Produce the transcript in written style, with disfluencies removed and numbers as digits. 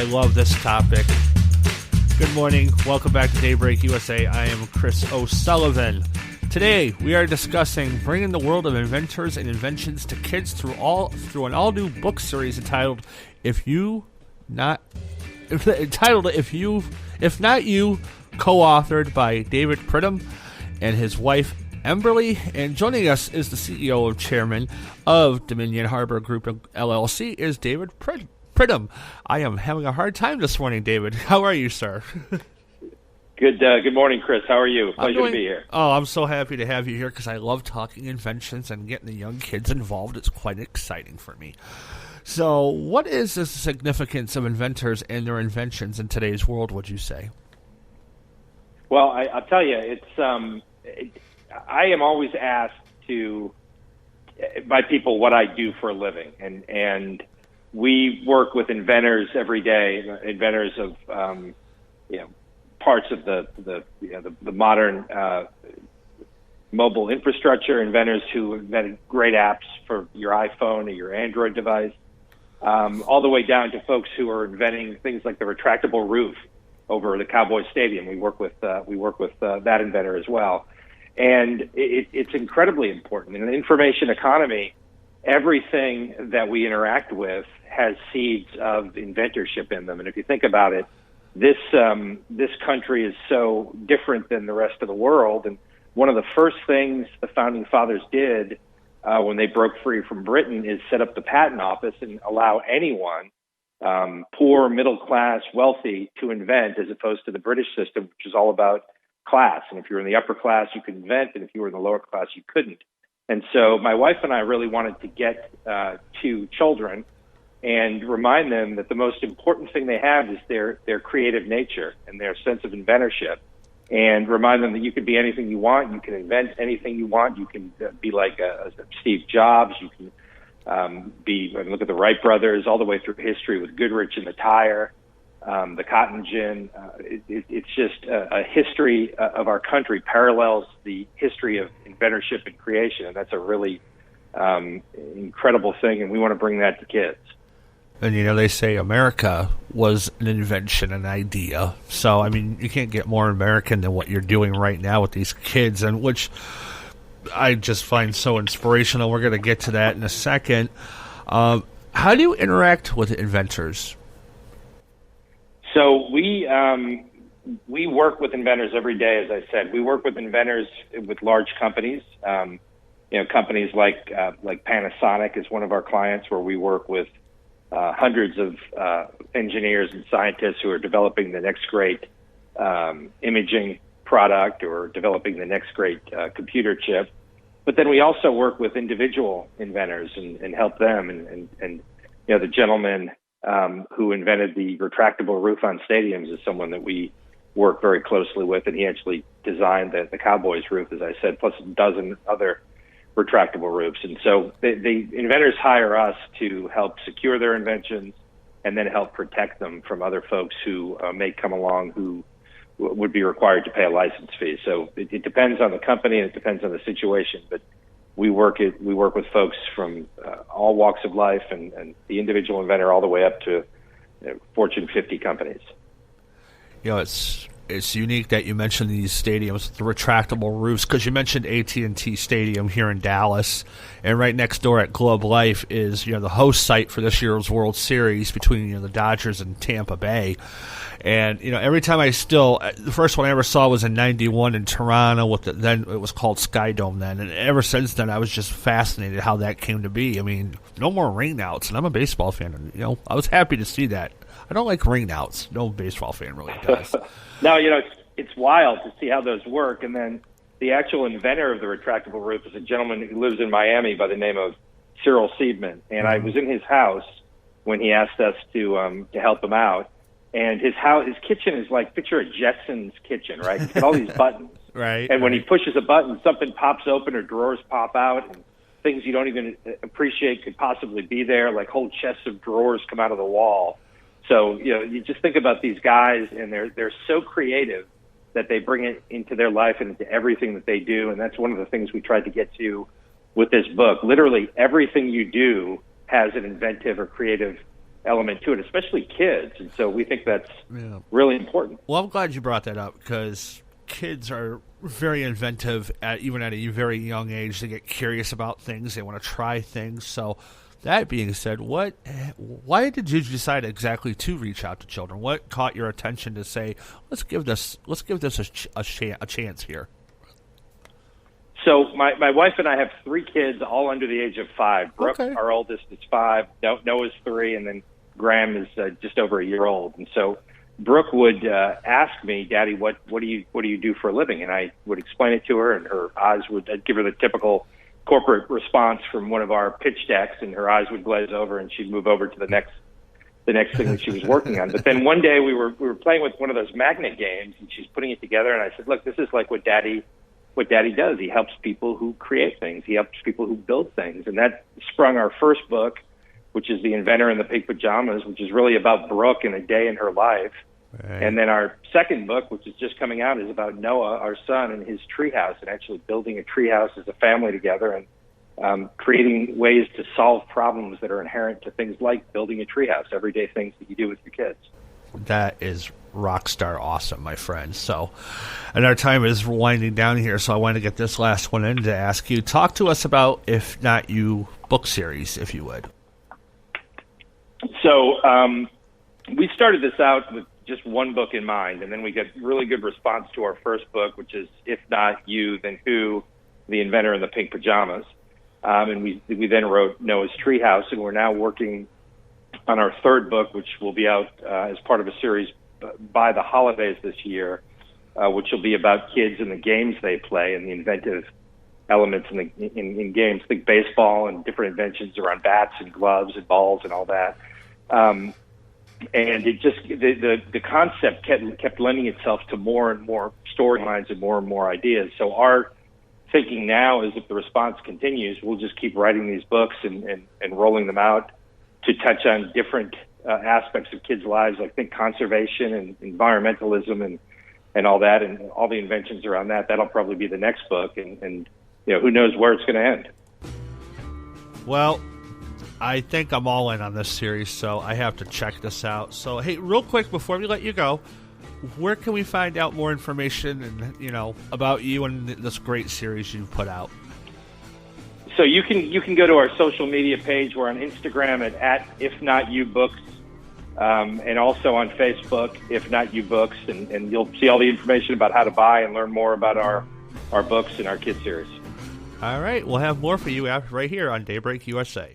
I love this topic. Good morning. Welcome back to Daybreak USA. I am Chris O'Sullivan. Today, we are discussing bringing the world of inventors and inventions to kids through an all-new book series entitled If Not You, co-authored by David Pridham and his wife Emberly. And joining us is the CEO and chairman of Dominion Harbor Group LLC is David Pridham. I am having a hard time this morning, David. How are you, sir? Good morning, Chris. How are you? Pleasure to be here. Oh, I'm so happy to have you here because I love talking inventions and getting the young kids involved. It's quite exciting for me. So what is the significance of inventors and their inventions in today's world, would you say? Well, I'll tell you, I am always asked by people what I do for a living, and we work with inventors every day, inventors of parts of the modern mobile infrastructure, inventors who invented great apps for your iPhone or your Android device, all the way down to folks who are inventing things like the retractable roof over the Cowboys Stadium. We work with that inventor as well, and it's incredibly important. In an information economy, everything that we interact with has seeds of inventorship in them. And if you think about it, this country is so different than the rest of the world. And one of the first things the founding fathers did when they broke free from Britain is set up the patent office and allow anyone, poor, middle class, wealthy, to invent, as opposed to the British system, which is all about class. And if you were in the upper class, you could invent, and if you were in the lower class, you couldn't. And so my wife and I really wanted to get to children and remind them that the most important thing they have is their creative nature and their sense of inventorship, and remind them that you can be anything you want, you can invent anything you want, you can be like a Steve Jobs, you can look at the Wright brothers all the way through history with Goodrich and the tire, the cotton gin. It's just a history of our country parallels the history of inventorship and creation, and that's a really incredible thing, and we want to bring that to kids. And, they say America was an invention, an idea. So, I mean, you can't get more American than what you're doing right now with these kids, and which I just find so inspirational. We're going to get to that in a second. How do you interact with inventors? So we work with inventors every day, as I said. We work with inventors with large companies. Companies like Panasonic is one of our clients, where we work with hundreds of engineers and scientists who are developing the next great imaging product or developing the next great computer chip. But then we also work with individual inventors and help them. And the gentleman who invented the retractable roof on stadiums is someone that we work very closely with, and he actually designed the Cowboys roof, as I said, plus a dozen other retractable roofs. And so the inventors hire us to help secure their inventions and then help protect them from other folks who may come along who would be required to pay a license fee. So it depends on the company and it depends on the situation, but we work with folks from all walks of life and the individual inventor all the way up to Fortune 50 companies. It's unique that you mentioned these stadiums, the retractable roofs, because you mentioned AT&T Stadium here in Dallas, and right next door at Globe Life is the host site for this year's World Series between the Dodgers and Tampa Bay. And every time the first one I ever saw was in '91 in Toronto. Then it was called Sky Dome then, and ever since then I was just fascinated how that came to be. I mean, no more rainouts, and I'm a baseball fan, and I was happy to see that. I don't like rainouts. No baseball fan really does. No, it's wild to see how those work. And then the actual inventor of the retractable roof is a gentleman who lives in Miami by the name of Cyril Seidman. And I was in his house when he asked us to help him out. And his kitchen is like, picture a Jetsons kitchen, right? He's got all these buttons. Right. And when he pushes a button, something pops open or drawers pop out, and things you don't even appreciate could possibly be there, like whole chests of drawers come out of the wall. So, you just think about these guys, and they're so creative that they bring it into their life and into everything that they do. And that's one of the things we tried to get to with this book. Literally everything you do has an inventive or creative element to it, especially kids. And so we think that's really important. Well, I'm glad you brought that up because kids are very inventive, even at a very young age. They get curious about things. They want to try things. So that being said, why did you decide exactly to reach out to children? What caught your attention to say, let's give this a chance here? So my wife and I have 3 kids, all under the age of 5. Brooke, our oldest, is 5. Noah's 3, and then Graham is just over a year old. And so Brooke would ask me, "Daddy, what do you do for a living?" And I would explain it to her, and her eyes I'd give her the typical corporate response from one of our pitch decks, and her eyes would glaze over, and she'd move over to the next thing that she was working on. But then one day we were playing with one of those magnet games, and she's putting it together, and I said, "Look, this is like what Daddy does. He helps people who create things. He helps people who build things." And that sprung our first book, which is The Inventor in the Pink Pajamas, which is really about Brooke and a day in her life. Right. And then our second book, which is just coming out, is about Noah, our son, and his treehouse, and actually building a treehouse as a family together and creating ways to solve problems that are inherent to things like building a treehouse, everyday things that you do with your kids. That is rock star awesome, my friend. So, and our time is winding down here, so I want to get this last one in to ask you. Talk to us about If Not You book series, if you would. So we started this out with just one book in mind, and then we got really good response to our first book, which is If Not You, Then Who? The Inventor in the Pink Pajamas. And we then wrote Noah's Treehouse, and we're now working on our third book, which will be out as part of a series by the holidays this year, which will be about kids and the games they play and the inventive elements in games. Think baseball and different inventions around bats and gloves and balls and all that. And it just the concept kept lending itself to more and more storylines and more ideas. So our thinking now is if the response continues, we'll just keep writing these books and rolling them out to touch on different aspects of kids' lives, like think conservation and environmentalism and all that, and all the inventions around that. That'll probably be the next book, and who knows where it's going to end. Well, I think I'm all in on this series, so I have to check this out. So, hey, real quick before we let you go, where can we find out more information and about you and this great series you've put out? So you can go to our social media page. We're on Instagram at If Not You Books, and also on Facebook, If Not You Books, and you'll see all the information about how to buy and learn more about our books and our kids series. All right, we'll have more for you right here on Daybreak USA.